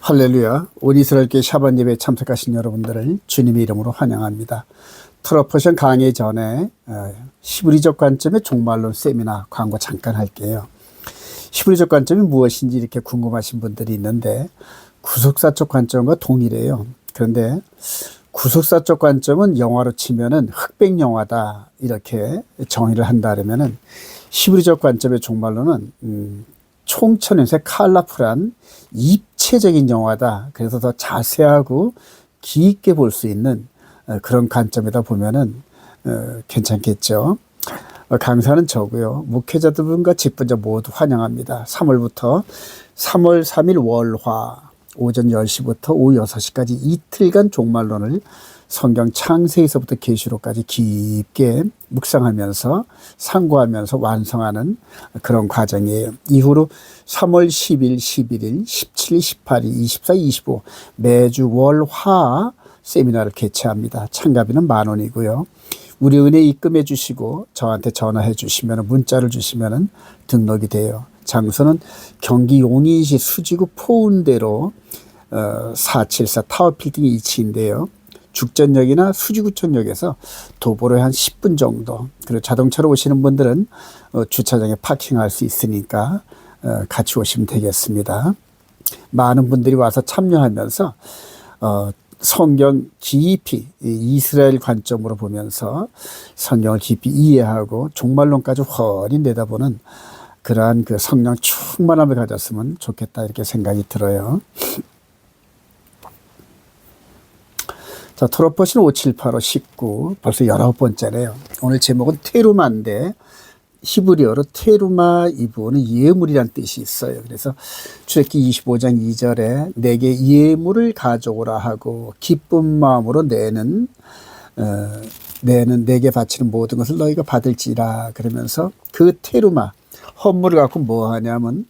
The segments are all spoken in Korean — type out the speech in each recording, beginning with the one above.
할렐루야. 온 이스라엘교회 샤반 예배에 참석하신 여러분들을 주님의 이름으로 환영합니다. 트러퍼션 강의 전에 히브리적 관점의 종말론 세미나 광고 잠깐 할게요. 히브리적 관점이 무엇인지 이렇게 궁금하신 분들이 있는데 구속사적 관점과 동일해요. 그런데 구속사적 관점은 영화로 치면은 흑백 영화다 이렇게 정의를 한다 그러면은 히브리적 관점의 종말론은 총천연색 컬러풀한 입체적인 영화다. 그래서 더 자세하고 깊게 볼 수 있는 그런 관점에다 보면은 괜찮겠죠. 강사는 저고요. 목회자들과 직분자 모두 환영합니다. 3월부터 3월 3일 월화 오전 10시부터 오후 6시까지 이틀간 종말론을 성경 창세기서부터 계시록까지 깊게 묵상하면서 상고하면서 완성하는 그런 과정이에요. 이후로 3월 10일, 11일, 17일, 18일, 24, 25 매주 월화 세미나를 개최합니다. 참가비는 10,000원이고요. 우리 은혜 입금해 주시고 저한테 전화해 주시면 문자를 주시면 등록이 돼요. 장소는 경기 용인시 수지구 포운대로 474 타워빌딩 2층인데요. 죽전역이나 수지구청역에서 도보로 한 10분 정도. 그리고 자동차로 오시는 분들은 주차장에 파킹할 수 있으니까 같이 오시면 되겠습니다. 많은 분들이 와서 참여하면서 성경 깊이 이스라엘 관점으로 보면서 성경을 깊이 이해하고 종말론까지 훤히 내다보는 그러한 그 성령 충만함을 가졌으면 좋겠다 이렇게 생각이 들어요. 자, 트로퍼신 578호 19 벌써 19번째래요. 오늘 제목은 테루마인데 히브리어로 테루마 이 부분은 예물이란 뜻이 있어요. 그래서 출애굽기 25장 2절에 내게 예물을 가져오라 하고 기쁜 마음으로 내는 내게 바치는 모든 것을 너희가 받을지라 그러면서 그 테루마 헌물을 갖고 뭐 하냐면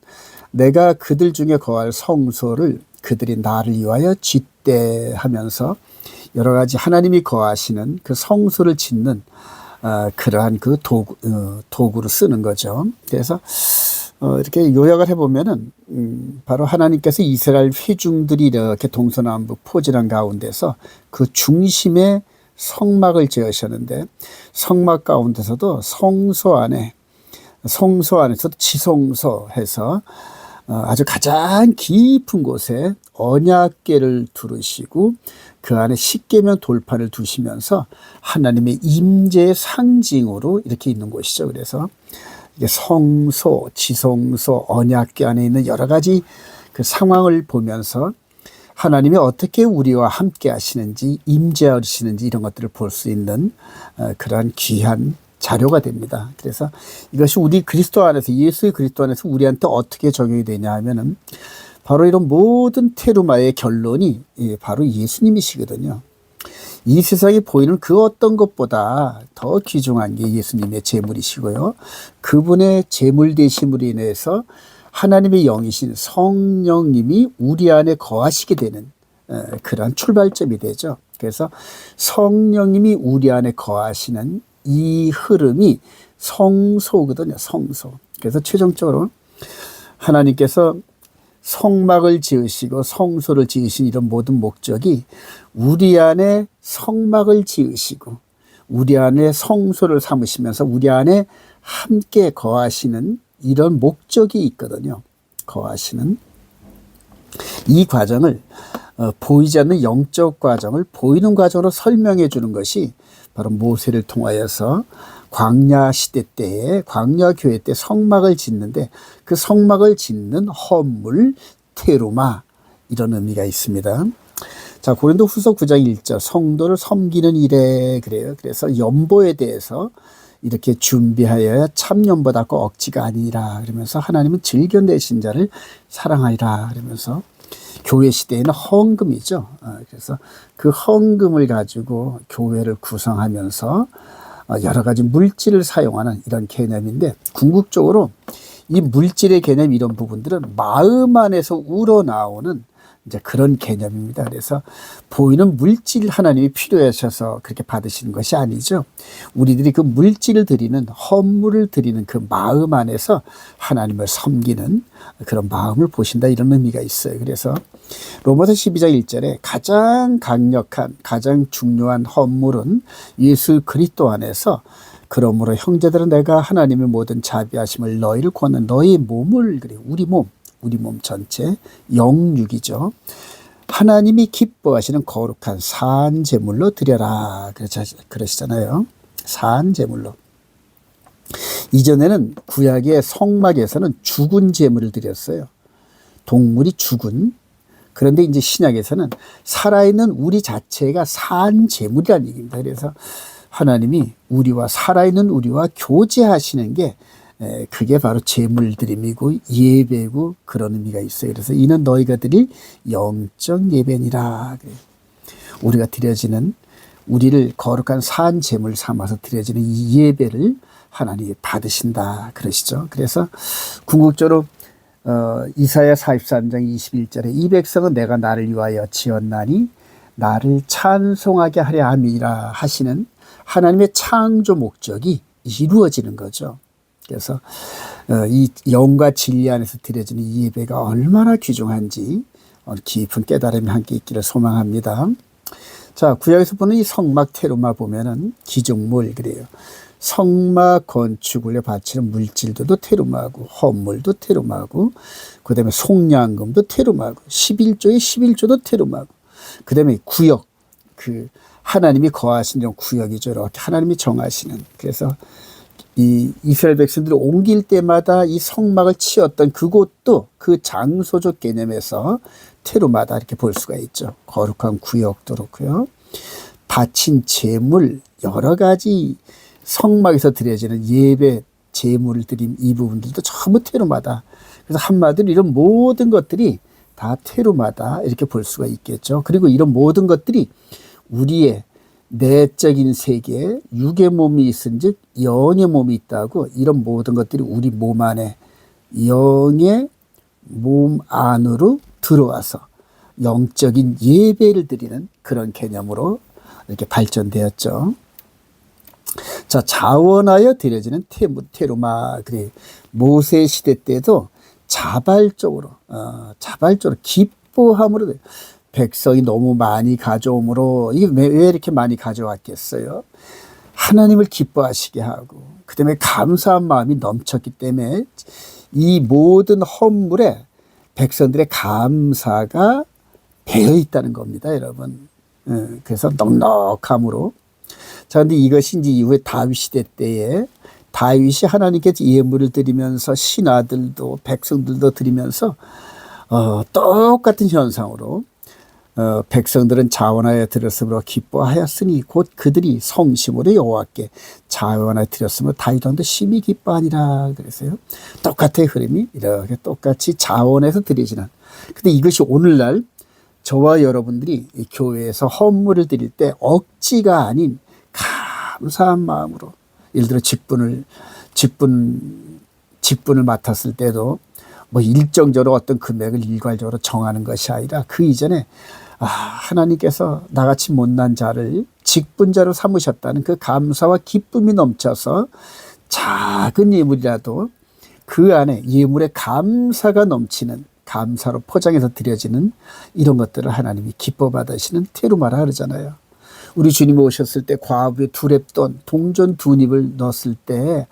내가 그들 중에 거할 성소를 그들이 나를 위하여 짓되 하면서 여러 가지 하나님이 거하시는 그 성소를 짓는 그러한 그 도구로 쓰는 거죠. 그래서 이렇게 요약을 해보면은 바로 하나님께서 이스라엘 회중들이 이렇게 동서남북 포진한 가운데서 그 중심에 성막을 지으셨는데 성막 가운데서도 성소 안에서도 지성소 해서 아주 가장 깊은 곳에 언약궤를 두르시고 그 안에 십계명 돌판을 두시면서 하나님의 임재의 상징으로 이렇게 있는 곳이죠. 그래서 이게 성소, 지성소, 언약궤 안에 있는 여러 가지 그 상황을 보면서 하나님이 어떻게 우리와 함께 하시는지 임재하시는지 이런 것들을 볼 수 있는 그러한 귀한 자료가 됩니다. 그래서 이것이 우리 그리스도 안에서 예수의 그리스도 안에서 우리한테 어떻게 적용이 되냐 하면은 바로 이런 모든 테루마의 결론이 바로 예수님이시거든요. 이 세상에 보이는 그 어떤 것보다 더 귀중한 게 예수님의 제물이시고요. 그분의 제물 되심으로 인해서 하나님의 영이신 성령님이 우리 안에 거하시게 되는 그런 출발점이 되죠. 그래서 성령님이 우리 안에 거하시는 이 흐름이 성소거든요. 성소. 그래서 최종적으로 하나님께서 성막을 지으시고 성소를 지으신 이런 모든 목적이 우리 안에 성막을 지으시고 우리 안에 성소를 삼으시면서 우리 안에 함께 거하시는 이런 목적이 있거든요. 거하시는 이 과정을 보이지 않는 영적 과정을 보이는 과정으로 설명해 주는 것이 바로 모세를 통하여서 광야 시대 때에 광야 교회 때 성막을 짓는데 그 성막을 짓는 헌물 테루마 이런 의미가 있습니다. 자, 고린도후서 9장 1절 성도를 섬기는 일에 그래요. 그래서 연보에 대해서 이렇게 준비하여야 참 연보답고 억지가 아니라 그러면서 하나님은 즐겨 내신 자를 사랑하리라 그러면서 교회 시대에는 헌금이죠. 그래서 그 헌금을 가지고 교회를 구성하면서 여러 가지 물질을 사용하는 이런 개념인데 궁극적으로 이 물질의 개념 이런 부분들은 마음 안에서 우러나오는 이제 그런 개념입니다. 그래서 보이는 물질 하나님이 필요하셔서 그렇게 받으시는 것이 아니죠. 우리들이 그 물질을 드리는, 헌물을 드리는 그 마음 안에서 하나님을 섬기는 그런 마음을 보신다, 이런 의미가 있어요. 그래서 로마서 12장 1절에 가장 강력한, 가장 중요한 헌물은 예수 그리스도 안에서, 그러므로 형제들은 내가 하나님의 모든 자비하심을 너희를 구하는 너희 몸을, 그래, 우리 몸 전체 영육이죠, 하나님이 기뻐하시는 거룩한 산 제물로 드려라, 그러시잖아요. 산 제물로. 이전에는 구약의 성막에서는 죽은 제물을 드렸어요. 동물이 죽은. 그런데 이제 신약에서는 살아있는 우리 자체가 산 제물이라는 얘기입니다. 그래서 하나님이 우리와, 살아있는 우리와 교제하시는 게, 그게 바로 제물드림이고 예배고, 그런 의미가 있어요. 그래서 이는 너희가 드릴 영적 예배니라. 우리가 드려지는, 우리를 거룩한 산 제물 삼아서 드려지는 이 예배를 하나님이 받으신다, 그러시죠. 그래서 궁극적으로 이사야 43장 21절에 이 백성은 내가 나를 위하여 지었나니 나를 찬송하게 하려 함이라 하시는 하나님의 창조 목적이 이루어지는 거죠. 그래서 이 영과 진리 안에서 드려지는 이 예배가 얼마나 귀중한지 깊은 깨달음이 함께 있기를 소망합니다. 자, 구약에서 보는 이 성막 테루마 보면은 기중물, 그래요. 성막 건축을 위해 바치는 물질들도 테루마고, 헌물도 테루마고, 그 다음에 속량금도 테루마고, 11조의 11조도 테루마고, 그 다음에 구역, 그 하나님이 거하시는 이런 구역이죠. 이렇게 하나님이 정하시는. 그래서 이 이스라엘 백성들이 옮길 때마다 이 성막을 치었던 그곳도 그 장소적 개념에서 테루마다 이렇게 볼 수가 있죠. 거룩한 구역도 그렇고요. 바친 제물, 여러 가지 성막에서 드려지는 예배, 제물을 드린 이 부분들도 전부 테루마다. 그래서 한마디로 이런 모든 것들이 다 테루마다, 이렇게 볼 수가 있겠죠. 그리고 이런 모든 것들이 우리의 내적인 세계에 육의 몸이 있은즉 영의 몸이 있다고, 이런 모든 것들이 우리 몸 안에, 영의 몸 안으로 들어와서 영적인 예배를 드리는 그런 개념으로 이렇게 발전되었죠. 자, 자원하여 드려지는 테루마. 그래, 모세 시대 때도 자발적으로 기뻐함으로, 백성이 너무 많이 가져오므로, 이게 왜 이렇게 많이 가져왔겠어요? 하나님을 기뻐하시게 하고, 그 다음에 감사한 마음이 넘쳤기 때문에 이 모든 헌물에 백성들의 감사가 배어 있다는 겁니다, 여러분. 그래서 넉넉함으로. 자, 근데 이것이 이제 이후에 다윗 시대 때에 다윗이 하나님께 예물을 드리면서 신하들도 백성들도 드리면서 똑같은 현상으로 백성들은 자원하여 드렸으므로 기뻐하였으니 곧 그들이 성심으로 여호와께 자원하여 드렸으므로 다윗 왕도 심히 기뻐하니라. 그래서요, 똑같은 흐름이 이렇게 똑같이 자원해서 드리지는. 근데 이것이 오늘날 저와 여러분들이 이 교회에서 헌물을 드릴 때 억지가 아닌 감사한 마음으로, 예를 들어 직분을 맡았을 때도 뭐 일정적으로 어떤 금액을 일괄적으로 정하는 것이 아니라 그 이전에 하나님께서 나같이 못난 자를 직분자로 삼으셨다는 그 감사와 기쁨이 넘쳐서 작은 예물이라도 그 안에 예물의 감사가 넘치는, 감사로 포장해서 드려지는 이런 것들을 하나님이 기뻐 받으시는 테루마라 그러잖아요. 우리 주님 오셨을 때 과부에 두 랩돈, 동전 두 닙을 넣었을 때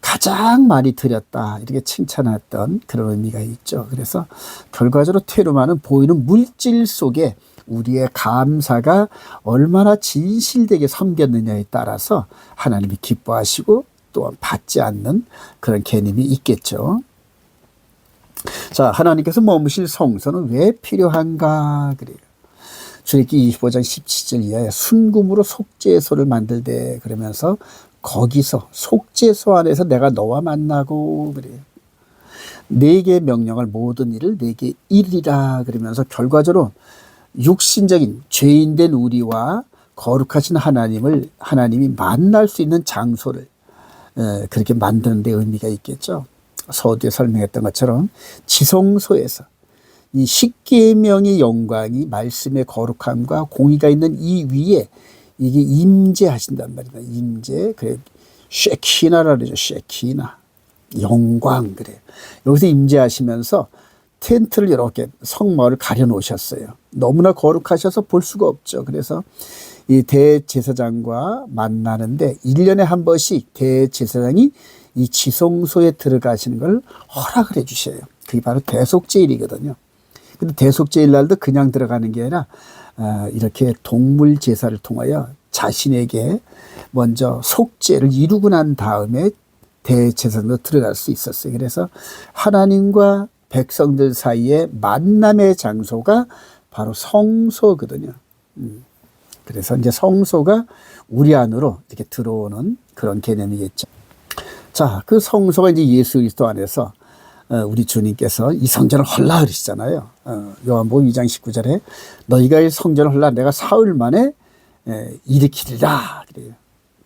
가장 많이 드렸다, 이렇게 칭찬했던 그런 의미가 있죠. 그래서 결과적으로 테루마는 보이는 물질 속에 우리의 감사가 얼마나 진실되게 섬겼느냐에 따라서 하나님이 기뻐하시고 또한 받지 않는 그런 개념이 있겠죠. 자, 하나님께서 머무실 성소는 왜 필요한가 그래요. 출애굽기 25장 17절 이하에 순금으로 속죄소를 만들되, 그러면서 거기서 속죄소 안에서 내가 너와 만나고 그래요. 네개 명령을 모든 일을 네개 이루리라 그러면서 결과적으로 육신적인 죄인된 우리와 거룩하신 하나님이 만날 수 있는 장소를 그렇게 만드는 데 의미가 있겠죠. 서두에 설명했던 것처럼 지성소에서 이 십계명의 영광이 말씀의 거룩함과 공의가 있는 이 위에 이게 임재하신단 말이다. 임재. 그래. 쉐키나라 그러죠. 쉐키나. 영광. 그래. 여기서 임재하시면서 텐트를 이렇게 성막을 가려 놓으셨어요. 너무나 거룩하셔서 볼 수가 없죠. 그래서 이 대제사장과 만나는데 1년에 한 번씩 대제사장이 이 지성소에 들어가시는 걸 허락을 해 주셔요. 그게 바로 대속제일이거든요. 근데 대속제일 날도 그냥 들어가는 게 아니라 이렇게 동물 제사를 통하여 자신에게 먼저 속죄를 이루고 난 다음에 대제사장으로 들어갈 수 있었어요. 그래서 하나님과 백성들 사이에 만남의 장소가 바로 성소거든요. 그래서 이제 성소가 우리 안으로 이렇게 들어오는 그런 개념이겠죠. 자, 그 성소가 이제 예수 그리스도 안에서 우리 주님께서 이 성전을 헐라 그러시잖아요. 요한복음 2장 19절에 너희가 이 성전을 헐라 내가 사흘 만에 일으키리라 그래요.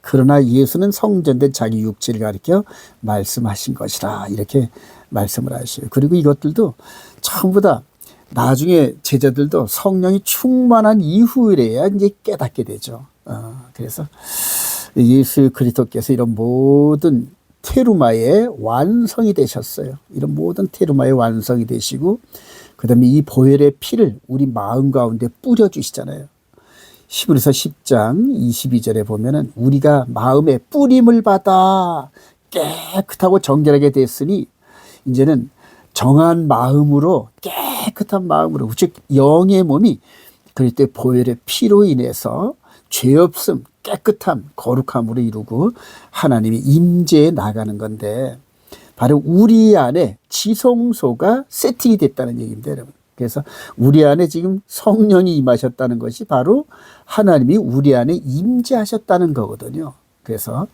그러나 예수는 성전된 자기 육체를 가리켜 말씀하신 것이라 이렇게 말씀을 하셔요. 그리고 이것들도 전부 다 나중에 제자들도 성령이 충만한 이후에야 이제 깨닫게 되죠. 그래서 예수 그리스도께서 이런 모든 테루마의 완성이 되셨어요. 이런 모든 테루마의 완성이 되시고 그다음에 이 보혈의 피를 우리 마음 가운데 뿌려주시잖아요. 히브리서 10장 22절에 보면은 우리가 마음에 뿌림을 받아 깨끗하고 정결하게 됐으니 이제는 정한 마음으로 깨끗한 마음으로 즉 영의 몸이 그리스도의 보혈의 피로 인해서 죄 없음, 깨끗함, 거룩함으로 이루고 하나님이 임재해 나가는 건데 바로 우리 안에 지성소가 세팅이 됐다는 얘기입니다, 여러분. 그래서 우리 안에 지금 성령이 임하셨다는 것이 바로 하나님이 우리 안에 임재하셨다는 거거든요. 그래서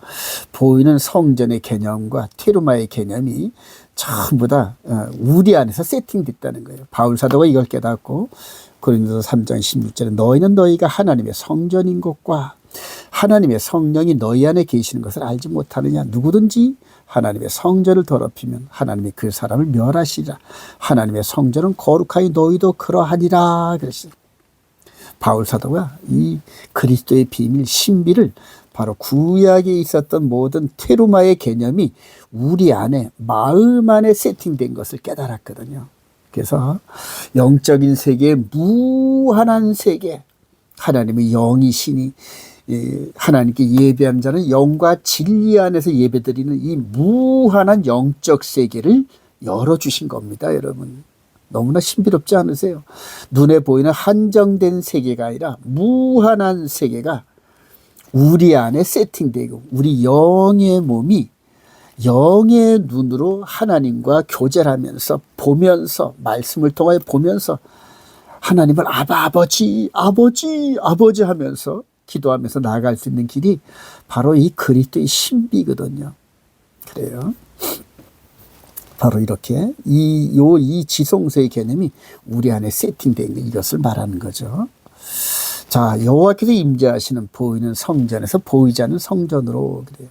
보이는 성전의 개념과 테루마의 개념이 전부 다 우리 안에서 세팅됐다는 거예요. 바울 사도가 이걸 깨닫고 고린도서 3장 16절에 너희는 너희가 하나님의 성전인 것과 하나님의 성령이 너희 안에 계시는 것을 알지 못하느냐. 누구든지 하나님의 성전을 더럽히면 하나님이 그 사람을 멸하시리라. 하나님의 성전은 거룩하니 너희도 그러하니라. 그랬어요. 바울 사도가 이 그리스도의 비밀 신비를 바로 구약에 있었던 모든 테루마의 개념이 우리 안에 마음 안에 세팅된 것을 깨달았거든요. 그래서 영적인 세계의 무한한 세계, 하나님의 영이시니 하나님께 예배한 자는 영과 진리 안에서 예배드리는 이 무한한 영적 세계를 열어주신 겁니다, 여러분. 너무나 신비롭지 않으세요? 눈에 보이는 한정된 세계가 아니라 무한한 세계가 우리 안에 세팅되고 우리 영의 몸이 영의 눈으로 하나님과 교제를 하면서 보면서 말씀을 통하여 보면서 하나님을 아버지 하면서 기도하면서 나아갈 수 있는 길이 바로 이 그리스도의 신비거든요. 그래요. 바로 이렇게 이 지성소의 개념이 우리 안에 세팅된 이것을 말하는 거죠. 자, 여호와께서 임재하시는 보이는 성전에서 보이지 않는 성전으로 그래요.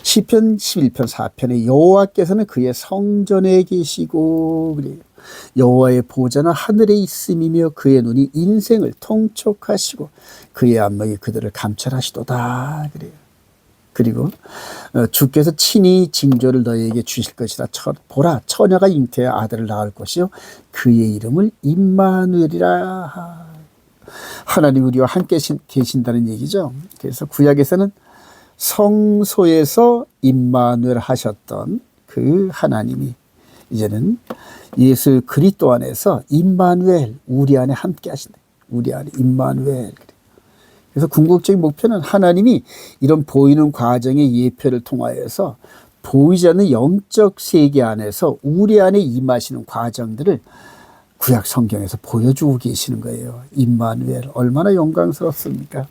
시편 11편 4편에 여호와께서는 그의 성전에 계시고 그래요. 여호와의 보좌는 하늘에 있음이며 그의 눈이 인생을 통촉하시고 그의 안목이 그들을 감찰하시도다 그래요. 그리고 주께서 친히 징조를 너희에게 주실 것이라. 보라 처녀가 잉태하여 아들을 낳을 것이요 그의 이름을 임마누엘이라. 하나님 우리와 함께 계신다는 얘기죠. 그래서 구약에서는 성소에서 임마누엘 하셨던 그 하나님이 이제는 예수 그리스도 안에서 임마누엘 우리 안에 함께 하신다. 우리 안에 임마누엘. 그래서 궁극적인 목표는 하나님이 이런 보이는 과정의 예표를 통하여서 보이지 않는 영적 세계 안에서 우리 안에 임하시는 과정들을 구약 성경에서 보여주고 계시는 거예요. 임마누엘 얼마나 영광스럽습니까?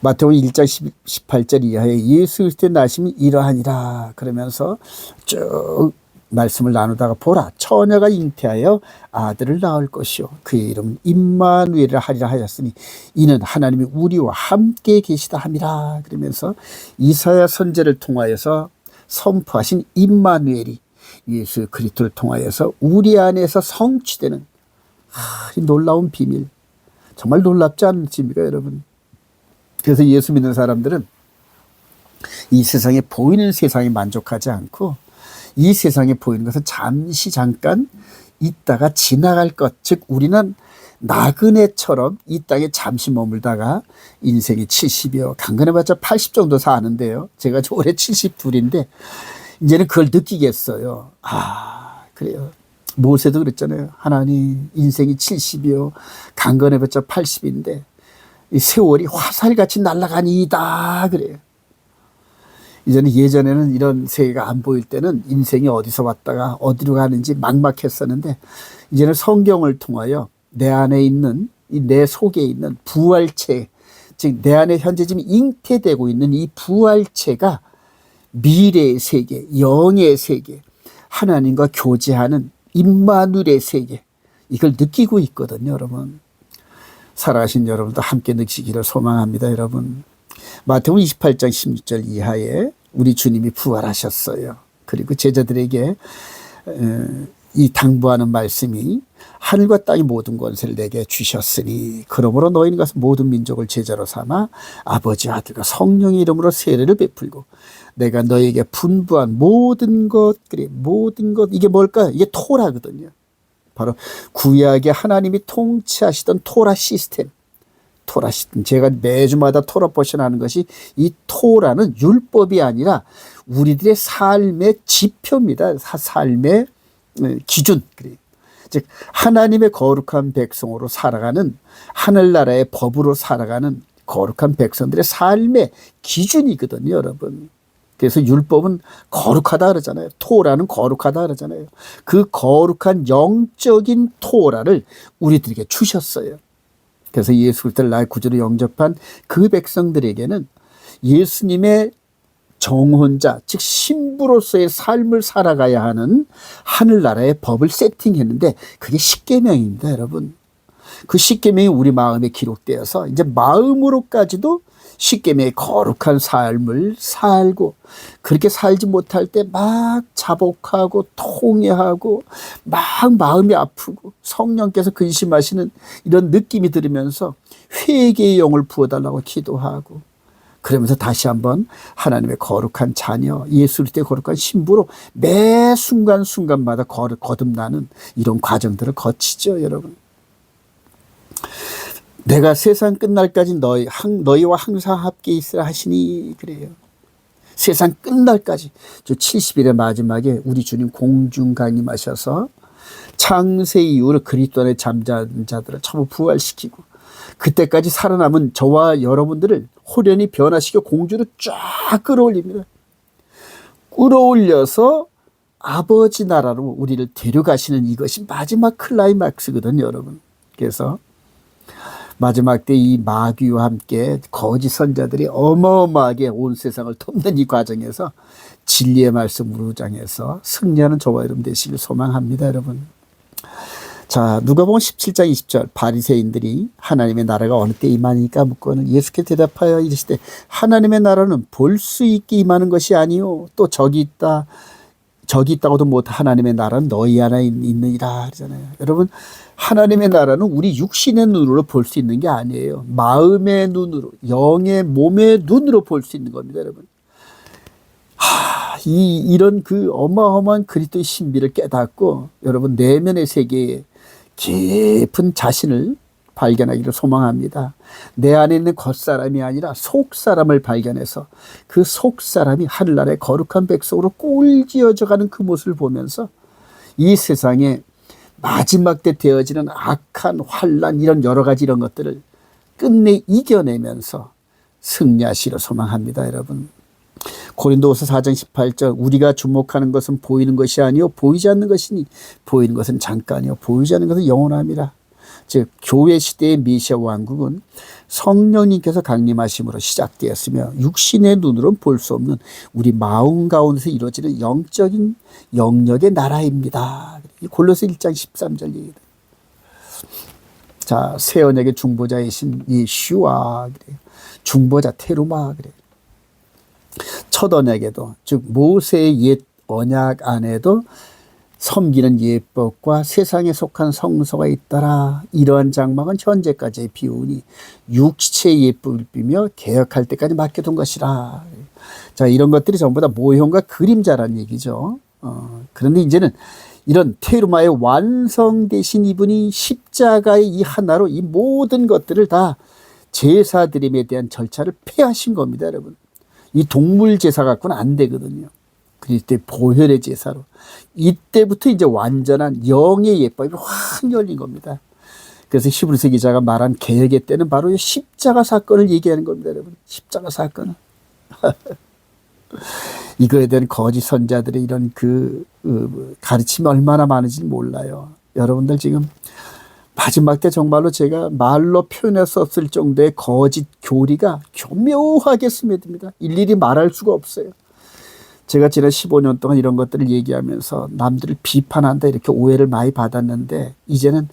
마태복음 1장 18절 이하에 예수 그리스도의 나심이 이러하니라 그러면서 쭉 말씀을 나누다가 보라 처녀가 잉태하여 아들을 낳을 것이요 그의 이름은 임마누엘이라 하리라 하였으니 이는 하나님이 우리와 함께 계시다 함이라. 그러면서 이사야 선지자를 통하여서 선포하신 임마누엘이 예수 그리스도를 통하여서 우리 안에서 성취되는 이 놀라운 비밀. 정말 놀랍지 않습니까, 여러분? 그래서 예수 믿는 사람들은 이 세상에 보이는 세상에 만족하지 않고 이 세상에 보이는 것은 잠시 잠깐 있다가 지나갈 것. 즉 우리는 나그네처럼 이 땅에 잠시 머물다가 인생이 70이요. 강건해봤자 80 정도 사는데요. 제가 올해 72인데 이제는 그걸 느끼겠어요. 그래요. 모세도 그랬잖아요. 하나님 인생이 70이요. 강건해봤자 80인데 이 세월이 화살같이 날아가니이다. 그래요. 이제는 예전에는 이런 세계가 안 보일 때는 인생이 어디서 왔다가 어디로 가는지 막막했었는데 이제는 성경을 통하여 내 안에 있는 내 속에 있는 부활체, 즉 내 안에 현재 지금 잉태되고 있는 이 부활체가 미래의 세계, 영의 세계, 하나님과 교제하는 임마누엘의 세계, 이걸 느끼고 있거든요, 여러분. 살아가신 여러분도 함께 느끼기를 소망합니다, 여러분. 마태복음 28장 16절 이하에 우리 주님이 부활하셨어요. 그리고 제자들에게 이 당부하는 말씀이 하늘과 땅의 모든 권세를 내게 주셨으니 그러므로 너희는 가서 모든 민족을 제자로 삼아 아버지와 아들과 성령의 이름으로 세례를 베풀고 내가 너희에게 분부한 모든 것, 그래 모든 것, 이게 뭘까? 이게 토라거든요. 바로 구약의 하나님이 통치하시던 토라 시스템. 토라 시스템. 제가 매주마다 토라 포션 하는 것이 이 토라는 율법이 아니라 우리들의 삶의 지표입니다. 삶의 기준. 그래요. 즉 하나님의 거룩한 백성으로 살아가는 하늘나라의 법으로 살아가는 거룩한 백성들의 삶의 기준이거든요, 여러분. 그래서 율법은 거룩하다 그러잖아요. 토라는 거룩하다 그러잖아요. 그 거룩한 영적인 토라를 우리들에게 주셨어요. 그래서 예수 그리스도를 나의 구주로 영접한 그 백성들에게는 예수님의 정혼자, 즉 신부로서의 삶을 살아가야 하는 하늘나라의 법을 세팅했는데 그게 십계명입니다, 여러분. 그 십계명이 우리 마음에 기록되어서 이제 마음으로까지도 십계명의 거룩한 삶을 살고 그렇게 살지 못할 때 막 자복하고 통회하고 막 마음이 아프고 성령께서 근심하시는 이런 느낌이 들으면서 회개의 영을 부어달라고 기도하고 그러면서 다시 한번 하나님의 거룩한 자녀, 예수 그리스도의 거룩한 신부로 매 순간순간마다 거듭나는 이런 과정들을 거치죠, 여러분. 내가 세상 끝날까지 너희와 항상 함께 있으라 하시니 그래요. 세상 끝날까지. 저 70일의 마지막에 우리 주님 공중 강림하셔서 창세 이후로 그리스도 안에 잠자는 자들을 전부 부활시키고 그때까지 살아남은 저와 여러분들을 호련히 변화시켜 공주로 쫙 끌어올립니다. 끌어올려서 아버지 나라로 우리를 데려가시는 이것이 마지막 클라이막스거든요, 여러분. 그래서 마지막 때 이 마귀와 함께 거짓 선자들이 어마어마하게 온 세상을 돕는 이 과정에서 진리의 말씀으로 무장해서 승리하는 저와 여러분 되시길 소망합니다, 여러분. 자, 누가복음 17장 20절 바리새인들이 하나님의 나라가 어느 때 임하니까 묻고는 예수께 대답하여 이르시되 하나님의 나라는 볼 수 있게 임하는 것이 아니요 또 저기 있다고도 못 하나님의 나라는 너희 안에 있느니라 그러잖아요. 여러분 하나님의 나라는 우리 육신의 눈으로 볼 수 있는 게 아니에요. 마음의 눈으로, 영의 몸의 눈으로 볼 수 있는 겁니다, 여러분. 이런 그 어마어마한 그리스도의 신비를 깨닫고 여러분 내면의 세계에 깊은 자신을 발견하기를 소망합니다. 내 안에 있는 겉사람이 아니라 속사람을 발견해서 그 속사람이 하늘나라의 거룩한 백성으로 꼴지어져가는 그 모습을 보면서 이 세상에 마지막 때 되어지는 악한 환란 이런 여러 가지 이런 것들을 끝내 이겨내면서 승리하시기를 소망합니다, 여러분. 고린도후서 4장 18절 우리가 주목하는 것은 보이는 것이 아니요 보이지 않는 것이니 보이는 것은 잠깐이요 보이지 않는 것은 영원함이라. 즉 교회 시대의 메시아 왕국은 성령님께서 강림하심으로 시작되었으며 육신의 눈으로는 볼 수 없는 우리 마음 가운데서 이루어지는 영적인 영역의 나라입니다. 골로새 1장 13절 얘기다. 자, 새 언약의 중보자이신 예수와 중보자 테루마 그래. 첫 언약에도 즉 모세의 옛 언약 안에도 섬기는 예법과 세상에 속한 성소가 있더라. 이러한 장막은 현재까지의 비우니 육체의 예법을 비며 개혁할 때까지 맡겨둔 것이라. 자, 이런 것들이 전부 다 모형과 그림자란 얘기죠. 그런데 이제는 이런 테루마의 완성되신 이분이 십자가의 이 하나로 이 모든 것들을 다 제사드림에 대한 절차를 폐하신 겁니다, 여러분. 이 동물 제사 갖고는 안 되거든요. 그리스도의 보혈의 제사로. 이때부터 이제 완전한 영의 예법이 확 열린 겁니다. 그래서 히브리서 기자가 말한 개혁의 때는 바로 이 십자가 사건을 얘기하는 겁니다, 여러분. 십자가 사건은. 이거에 대한 거짓 선자들의 이런 가르침이 얼마나 많은지 몰라요. 여러분들 지금 마지막 때 정말로 제가 말로 표현할 수 없을 정도의 거짓 교리가 교묘하게 스며듭니다. 일일이 말할 수가 없어요. 제가 지난 15년 동안 이런 것들을 얘기하면서 남들을 비판한다 이렇게 오해를 많이 받았는데 이제는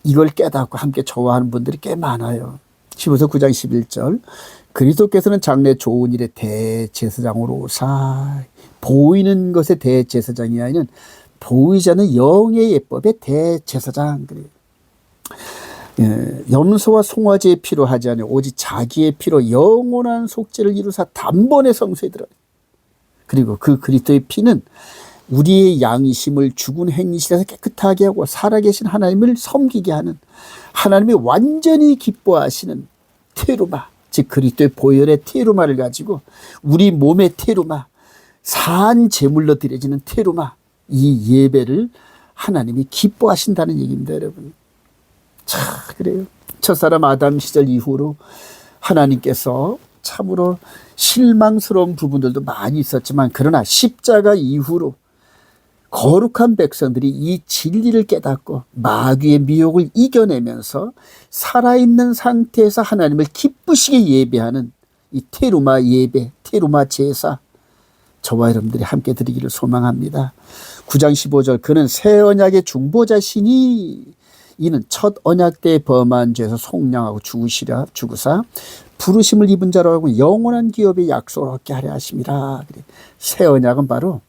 이걸 깨닫고 함께 좋아하는 분들이 꽤 많아요. 히브리서 9장 11절 그리스도께서는 장래 좋은 일의 대제사장으로 오사. 보이는 것의 대제사장이 아니라 보이지 않는 영의 예법의 대제사장. 그래요. 염소와 송아지의 피로 하지 않아 오직 자기의 피로 영원한 속죄를 이루사 단번에 성소에 들어가요. 그리고 그 그리스도의 피는 우리의 양심을 죽은 행실에서 깨끗하게 하고 살아계신 하나님을 섬기게 하는 하나님이 완전히 기뻐하시는 테루마, 즉 그리스도의 보혈의 테루마를 가지고 우리 몸의 테루마, 산 제물로 드려지는 테루마, 이 예배를 하나님이 기뻐하신다는 얘기입니다, 여러분. 참 그래요. 첫사람 아담 시절 이후로 하나님께서 참으로 실망스러운 부분들도 많이 있었지만 그러나 십자가 이후로 거룩한 백성들이 이 진리를 깨닫고 마귀의 미혹을 이겨내면서 살아있는 상태에서 하나님을 기쁘시게 예배하는 이 테루마 예배, 테루마 제사, 저와 여러분들이 함께 드리기를 소망합니다. 9장 15절 그는 새 언약의 중보자시니 이는 첫 언약 때 범한 죄에서 속량하고 죽으사 부르심을 입은 자로 하고 영원한 기업의 약속을 얻게 하려 하심이라. 새 언약은 바로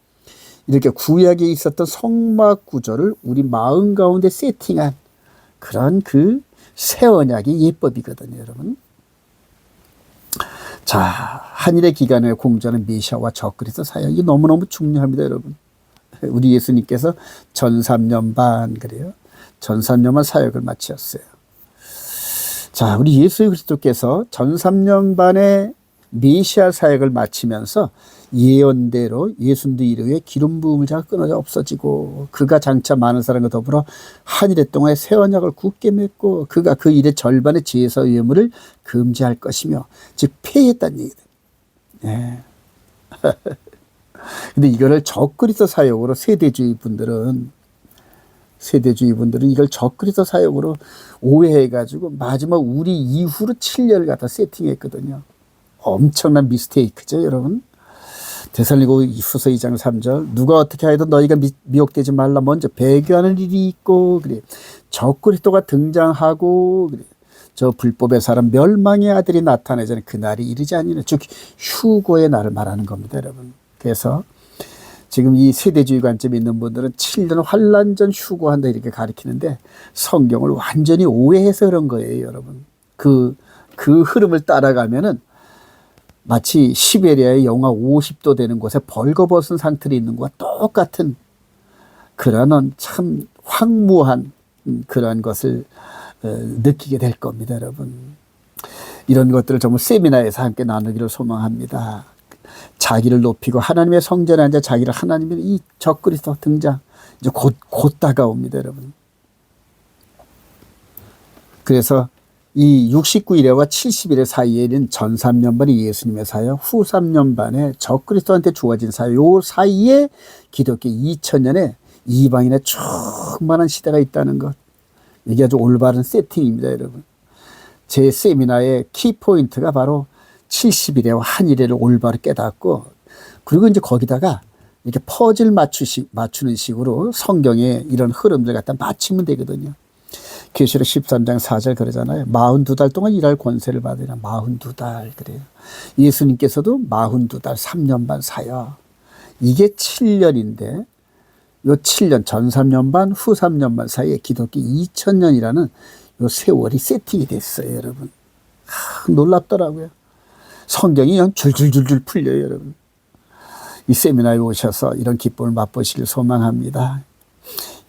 이렇게 구약에 있었던 성막 구조를 우리 마음 가운데 세팅한 그런 그 새 언약의 예법이거든요, 여러분. 자, 한일의 기간에 공전한 메시아와 적그리스도 사역이 너무너무 중요합니다, 여러분. 우리 예수님께서 전 3년 반 그래요. 전 3년만 사역을 마치었어요. 자, 우리 예수 그리스도께서 전 3년 반의 메시아 사역을 마치면서 예언대로 예순도 이르에 기름 부음을 자가 끊어져 없어지고 그가 장차 많은 사람과 더불어 한 일의 동안에 새 언약을 굳게 맺고 그가 그 일의 절반의 제사 예물을 금지할 것이며 즉 폐했다는 얘기다. 네. 근데 이거를 적그리스도 사역으로 세대주의 분들은 이걸 적그리스도 사역으로 오해해가지고 마지막 우리 이후로 7년을 갖다 세팅했거든요. 엄청난 미스테이크죠, 여러분. 데살로니가후서 2장 3절 누가 어떻게 하여도 너희가 미혹되지 말라. 먼저 배교하는 일이 있고 그래. 적그리스도가 등장하고 그래. 저 불법의 사람 멸망의 아들이 나타나자는 그날이 이르지 아니하냐. 즉 휴거의 날을 말하는 겁니다, 여러분. 그래서 지금 이 세대주의 관점이 있는 분들은 7년 환란 전 휴거한다 이렇게 가리키는데 성경을 완전히 오해해서 그런 거예요, 여러분. 그 흐름을 따라가면은 마치 시베리아의 영하 50도 되는 곳에 벌거벗은 상태로 있는 것과 똑같은 그런 참 황무한 그런 것을 느끼게 될 겁니다, 여러분. 이런 것들을 정말 세미나에서 함께 나누기를 소망합니다. 자기를 높이고 하나님의 성전에 앉아 자기를 하나님의 이 적그리스도 등장 이제 곧 다가옵니다, 여러분. 그래서 이 69일에와 70일의 사이에는 전 3년 반이 예수님의 사역, 후 3년 반에 적그리스도한테 주어진 사역, 요 사이에 기독교 2000년에 이방인의 충만한 시대가 있다는 것. 이게 아주 올바른 세팅입니다, 여러분. 제 세미나의 키포인트가 바로 70일에와 한일회를 올바로 깨닫고 그리고 이제 거기다가 이렇게 퍼즐 맞추는 식으로 성경의 이런 흐름들 갖다 맞추면 되거든요. 계시록 13장 4절 그러잖아요. 42달 동안 일할 권세를 받으라. 42달 그래요. 예수님께서도 42달 3년 반 사역. 이게 7년인데 요 7년, 전 3년 반, 후 3년 반 사이에 기독교 2000년이라는 요 세월이 세팅이 됐어요, 여러분. 놀랍더라고요. 성경이 그냥 줄줄줄줄 풀려요, 여러분. 이 세미나에 오셔서 이런 기쁨을 맛보시길 소망합니다.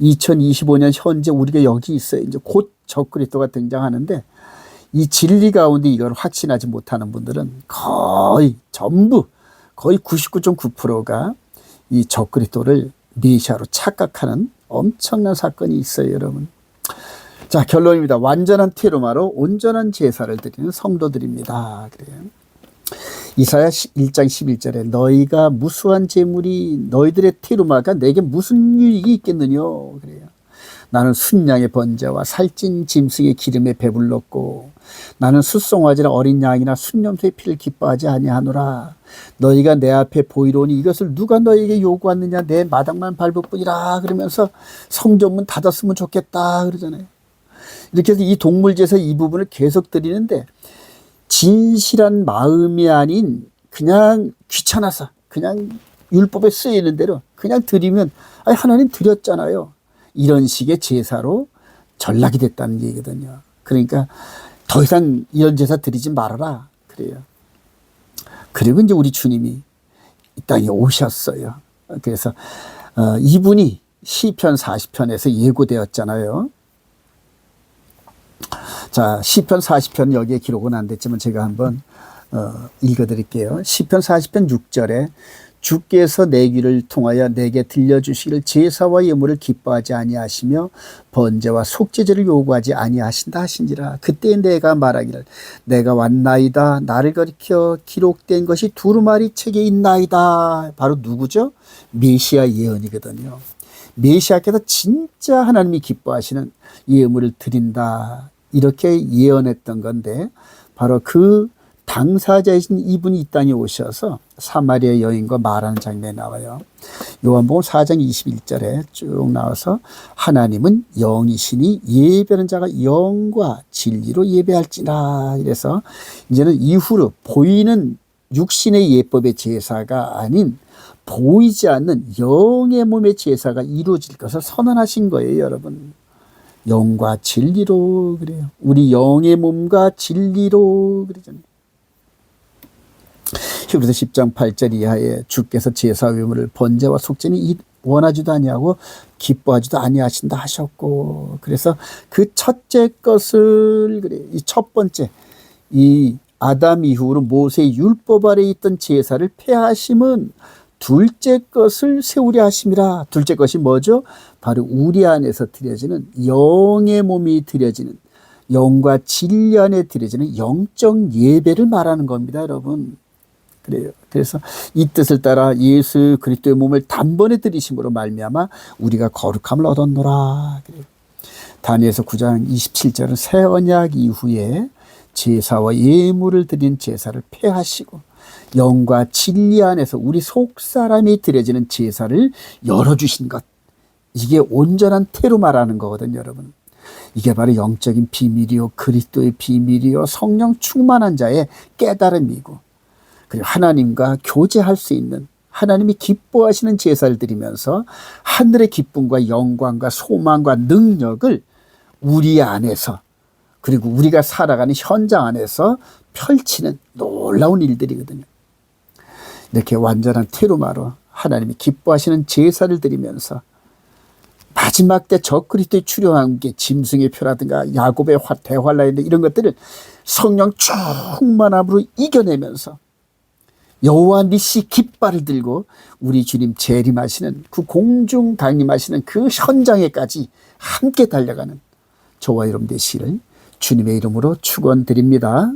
2025년 현재 우리가 여기 있어요. 이제 곧 적그리스도가 등장하는데 이 진리 가운데 이걸 확신하지 못하는 분들은 거의 전부 거의 99.9%가 이 적그리스도를 메시아로 착각하는 엄청난 사건이 있어요, 여러분. 자, 결론입니다. 완전한 테루마로 온전한 제사를 드리는 성도들입니다. 그래요. 이사야 1장 11절에 너희가 무수한 재물이 너희들의 테루마가 내게 무슨 유익이 있겠느냐 그래요. 나는 순양의 번제와 살찐 짐승의 기름에 배불렀고 나는 숫송아지나 어린 양이나 순염소의 피를 기뻐하지 아니하노라. 너희가 내 앞에 보이로니 이것을 누가 너희에게 요구하느냐 내 마당만 밟을 뿐이라 그러면서 성전문 닫았으면 좋겠다 그러잖아요. 이렇게 해서 이 동물제사 이 부분을 계속 드리는데 진실한 마음이 아닌 그냥 귀찮아서 그냥 율법에 쓰이는 대로 그냥 드리면 아니 하나님 드렸잖아요. 이런 식의 제사로 전락이 됐다는 얘기거든요. 그러니까 더 이상 이런 제사 드리지 말아라 그래요. 그리고 이제 우리 주님이 이 땅에 오셨어요. 그래서 이분이 시편 40편에서 예고되었잖아요. 자, 시편 40편 여기에 기록은 안 됐지만 제가 한번 읽어드릴게요. 시편 40편 6절에 주께서 내 귀를 통하여 내게 들려주시기를 제사와 예물을 기뻐하지 아니하시며 번제와 속죄제를 요구하지 아니하신다 하신지라. 그때 내가 말하기를 내가 왔나이다 나를 가리켜 기록된 것이 두루마리 책에 있나이다. 바로 누구죠? 메시아 예언이거든요. 메시아께서 진짜 하나님이 기뻐하시는 예물을 드린다 이렇게 예언했던 건데 바로 그 당사자이신 이분이 이 땅에 오셔서 사마리아 여인과 말하는 장면이 나와요. 요한복음 4장 21절에 쭉 나와서 하나님은 영이시니 예배하는 자가 영과 진리로 예배할지라. 이래서 이제는 이후로 보이는 육신의 예법의 제사가 아닌 보이지 않는 영의 몸의 제사가 이루어질 것을 선언하신 거예요, 여러분. 영과 진리로 그래요. 우리 영의 몸과 진리로 그러잖아요. 히브리서 10장 8절 이하에 주께서 제사와 예물을 번제와 속죄는 원하지도 아니하고 기뻐하지도 아니하신다 하셨고 그래서 그 첫째 것을 그래요. 이 첫 번째 이 아담 이후로 모세의 율법 아래 있던 제사를 폐하심은 둘째 것을 세우려 하심이라. 둘째 것이 뭐죠? 바로 우리 안에서 드려지는 영의 몸이 드려지는 영과 진리 안에 드려지는 영적 예배를 말하는 겁니다, 여러분. 그래요. 그래서 이 뜻을 따라 예수 그리스도의 몸을 단번에 드리심으로 말미암아 우리가 거룩함을 얻었노라. 그래요. 다니엘서 9장 27절은 새 언약 이후에 제사와 예물을 드린 제사를 폐하시고 영과 진리 안에서 우리 속사람이 드려지는 제사를 열어주신 것. 이게 온전한 테루마라는 거거든요, 여러분. 이게 바로 영적인 비밀이요 그리스도의 비밀이요 성령 충만한 자의 깨달음이고 그리고 하나님과 교제할 수 있는 하나님이 기뻐하시는 제사를 드리면서 하늘의 기쁨과 영광과 소망과 능력을 우리 안에서 그리고 우리가 살아가는 현장 안에서 펼치는 놀라운 일들이거든요. 이렇게 완전한 테루마로 하나님이 기뻐하시는 제사를 드리면서 마지막 때 적그리스도의 출현한 게 짐승의 표라든가 야곱의 대환란인데 이런 것들을 성령 충만함으로 이겨내면서 여호와 니시 깃발을 들고 우리 주님 재림하시는 그 공중 강림하시는 그 현장에까지 함께 달려가는 저와 여러분 되시기를 주님의 이름으로 축원드립니다.